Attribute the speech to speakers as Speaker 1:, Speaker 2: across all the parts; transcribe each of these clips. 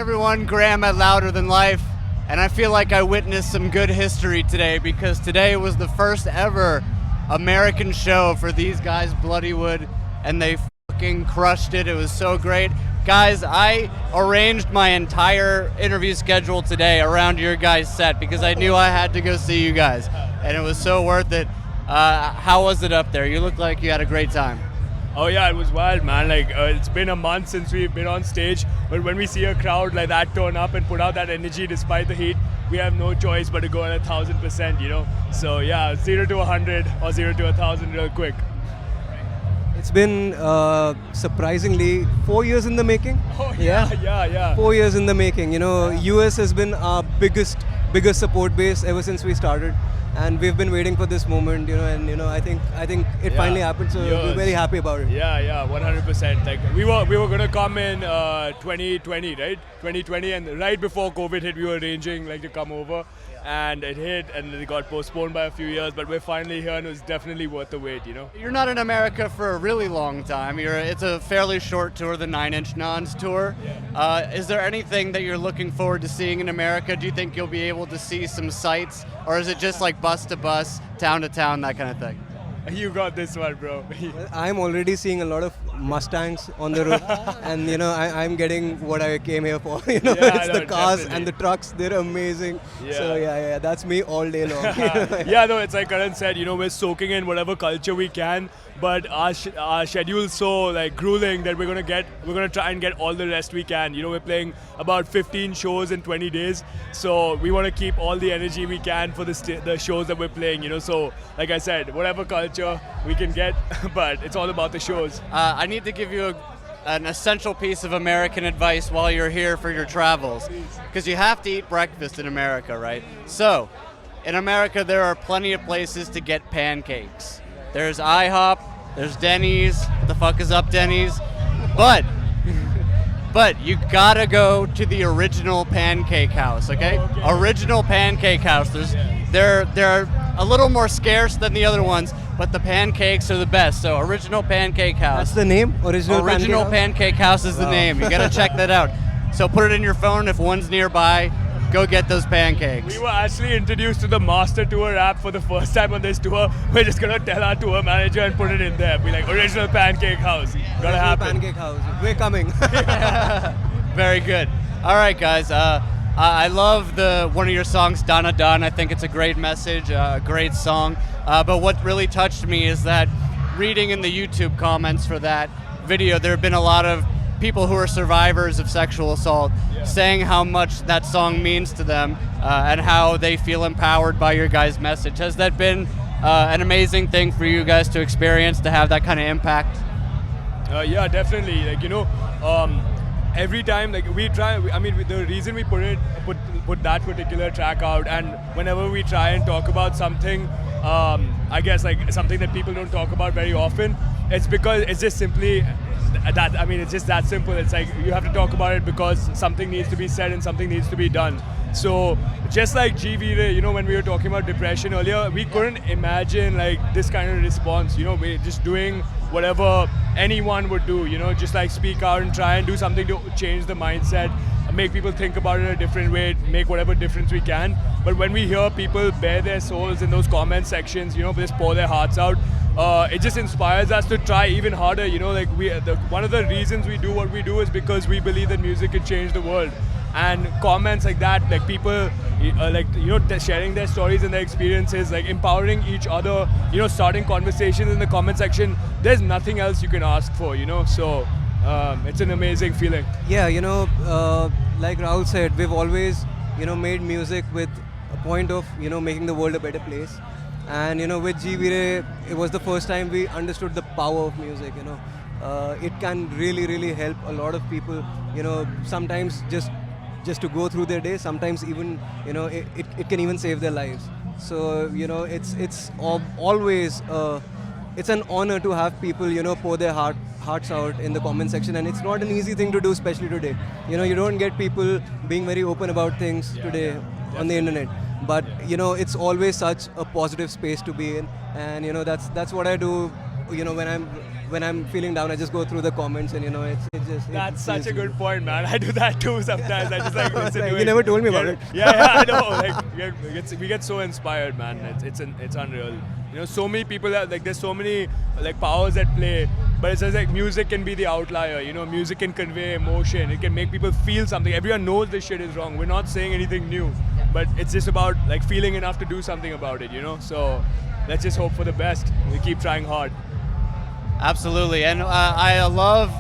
Speaker 1: everyone, Graham at Louder Than Life, and I feel like I witnessed some good history today because today was the first ever American show for these guys, Bloodywood, and they fucking crushed it. It was so great. Guys, I arranged my entire interview schedule today around your guys' set because I knew I had to go see you guys, and it was so worth it. How was it up there? You look like you had a great time.
Speaker 2: Oh yeah, it was wild, man. Like it's been a month since we've been on stage, but when we see a crowd like that turn up and put out that energy despite the heat, we have no choice but to go at 1,000%, you know. So yeah, 0 to 100 or 0 to 1,000 real quick.
Speaker 3: It's been surprisingly 4 years in the making.
Speaker 2: Oh yeah.
Speaker 3: 4 years in the making. You know, US has been our biggest support base ever since we started. And we've been waiting for this moment, you know, and I think it finally happened. So we're very happy about it.
Speaker 2: Yeah, 100%. Like we were gonna come in 2020, right? 2020, and right before COVID hit, we were arranging like to come over, and it hit, and it got postponed by a few years. But we're finally here, and it was definitely worth the wait, you know.
Speaker 1: You're not in America for a really long time. It's a fairly short tour, the 9 Inch Nons tour.
Speaker 2: Yeah.
Speaker 1: Is there anything that you're looking forward to seeing in America? Do you think you'll be able to see some sights, or is it just like bus to bus, town to town, that kind of thing?
Speaker 2: You got this one, bro.
Speaker 3: I'm already seeing a lot of Mustangs on the road, and I'm getting what I came here for. It's the cars and the trucks. They're amazing.
Speaker 2: Yeah.
Speaker 3: So yeah, that's me all day long.
Speaker 2: Yeah, no, it's like Karan said. We're soaking in whatever culture we can, but our schedule's so like grueling that we're gonna try and get all the rest we can. We're playing about 15 shows in 20 days, so we want to keep all the energy we can for the shows that we're playing. So like I said, whatever culture we can get, but it's all about the shows.
Speaker 1: I need to give you an essential piece of American advice while you're here for your travels, because you have to eat breakfast in America, right? So, in America, there are plenty of places to get pancakes. There's IHOP, there's Denny's. What the fuck is up, Denny's? But you gotta go to the original Pancake House, okay? Original Pancake House. They're a little more scarce than the other ones, but the pancakes are the best. So Original Pancake House.
Speaker 3: That's the name?
Speaker 1: Original Pancake House is the name. You gotta check that out. So put it in your phone if one's nearby. Go get those pancakes.
Speaker 2: We were actually introduced to the Master Tour app for the first time on this tour. We're just gonna tell our tour manager and put it in there. Be like, Original Pancake House. Gotta happen.
Speaker 3: Pancake House. We're coming.
Speaker 1: Very good. All right, guys. I love one of your songs, Donna Don. I think it's a great message, a great song. But what really touched me is that reading in the YouTube comments for that video, there have been a lot of people who are survivors of sexual assault saying how much that song means to them and how they feel empowered by your guys' message. Has that been an amazing thing for you guys to experience, to have that kind of impact?
Speaker 2: Yeah, definitely. Every time, we try. The reason we put that particular track out, and whenever we try and talk about something, I guess something that people don't talk about very often, it's because it's just simply that. It's just that simple. It's like you have to talk about it because something needs to be said and something needs to be done. So just like G-V-Ray, when we were talking about depression earlier, we couldn't imagine this kind of response. We're just doing whatever anyone would do, just speak out and try and do something to change the mindset, make people think about it in a different way, make whatever difference we can. But when we hear people bare their souls in those comment sections, just pour their hearts out, it just inspires us to try even harder. One of the reasons we do what we do is because we believe that music can change the world. And comments like that, people, sharing their stories and their experiences, empowering each other, starting conversations in the comment section. There's nothing else you can ask for, So it's an amazing feeling.
Speaker 3: Yeah, like Rahul said, we've always, made music with a point of, making the world a better place. And with G-V-Ray, it was the first time we understood the power of music. It can really help a lot of people. Sometimes just to go through their day. Sometimes even it can even save their lives. So it's always it's an honor to have people pour their hearts out in the comment section, and it's not an easy thing to do, especially today. You don't get people being very open about things today on the internet. But it's always such a positive space to be in, and that's what I do. When I'm when I'm feeling down, I just go through the comments and it's just.
Speaker 2: That's such a good point, man. I do that too sometimes. I just like listen to it.
Speaker 3: You never told me about it.
Speaker 2: Yeah, I know. Like we get so inspired, man. It's unreal. You know, so many people are like, there's so many like powers at play. But it's just like music can be the outlier. You know, music can convey emotion. It can make people feel something. Everyone knows this shit is wrong. We're not saying anything new, but it's just about like feeling enough to do something about it. You know, so let's just hope for the best. We keep trying hard.
Speaker 1: Absolutely, and I love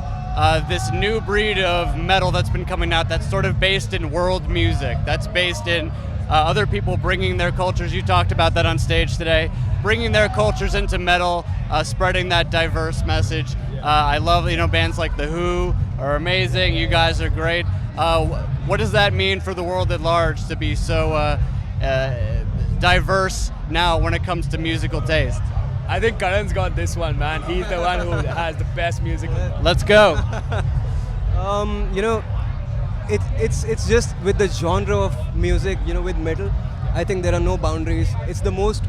Speaker 1: this new breed of metal that's been coming out that's sort of based in world music, that's based in other people bringing their cultures. You talked about that on stage today, bringing their cultures into metal, spreading that diverse message. I love, bands like The Who are amazing. You guys are great. What does that mean for the world at large to be so diverse now when it comes to musical taste?
Speaker 2: I think Karan's got this one, man. He's the one who has the best music.
Speaker 1: Let's go.
Speaker 3: It's just with the genre of music, with metal, I think there are no boundaries. It's the most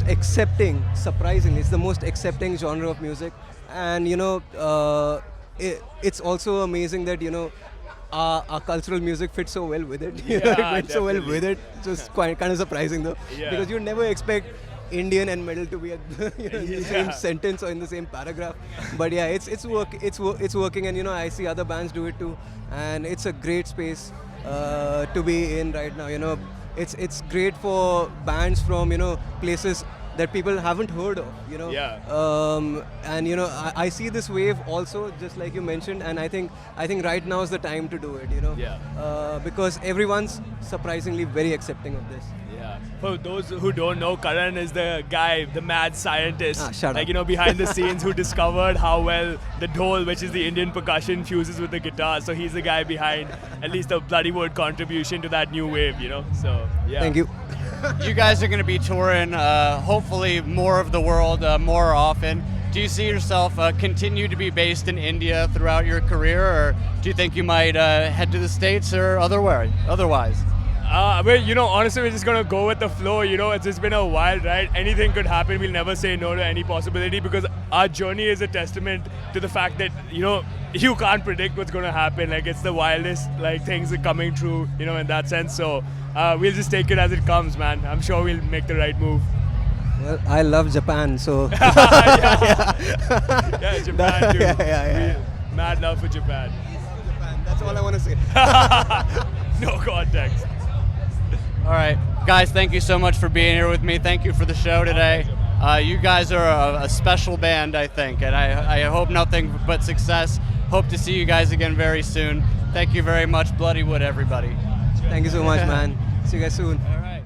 Speaker 3: accepting, surprisingly, it's the most accepting genre of music. And it's also amazing that our cultural music fits so well with it. It went so well with it. It's just kind of surprising though, because you never expect Indian and metal to be at the same sentence or in the same paragraph. But yeah, it's working, and I see other bands do it too, and it's a great space to be in right now. It's great for bands from places that people haven't heard of. And I see this wave also, just like you mentioned, and I think right now is the time to do it. Because everyone's surprisingly very accepting of this.
Speaker 2: Yeah. For those who don't know, Karan is the guy, the mad scientist,
Speaker 3: shut up.
Speaker 2: Behind the scenes, who discovered how well the dhol, which is the Indian percussion, fuses with the guitar. So he's the guy behind at least the Bloodywood contribution to that new wave. So yeah.
Speaker 3: Thank you.
Speaker 1: You guys are going to be touring, hopefully more of the world, more often. Do you see yourself continue to be based in India throughout your career, or do you think you might head to the States or otherwise?
Speaker 2: Honestly, we're just gonna go with the flow. It's just been a wild ride. Anything could happen. We'll never say no to any possibility, because our journey is a testament to the fact that you can't predict what's gonna happen. Like, it's the wildest things are coming true. In that sense. So we'll just take it as it comes, man. I'm sure we'll make the right move.
Speaker 3: Well, I love Japan, so.
Speaker 2: Yeah, Japan too.
Speaker 3: Yeah.
Speaker 2: Mad love for Japan.
Speaker 3: That's all I want to say.
Speaker 2: No context.
Speaker 1: All right, guys, thank you so much for being here with me. Thank you for the show today. You guys are a special band, I think, and I hope nothing but success. Hope to see you guys again very soon. Thank you very much, Bloodywood, everybody.
Speaker 3: Thank you so much, man. See you guys soon.
Speaker 1: All right.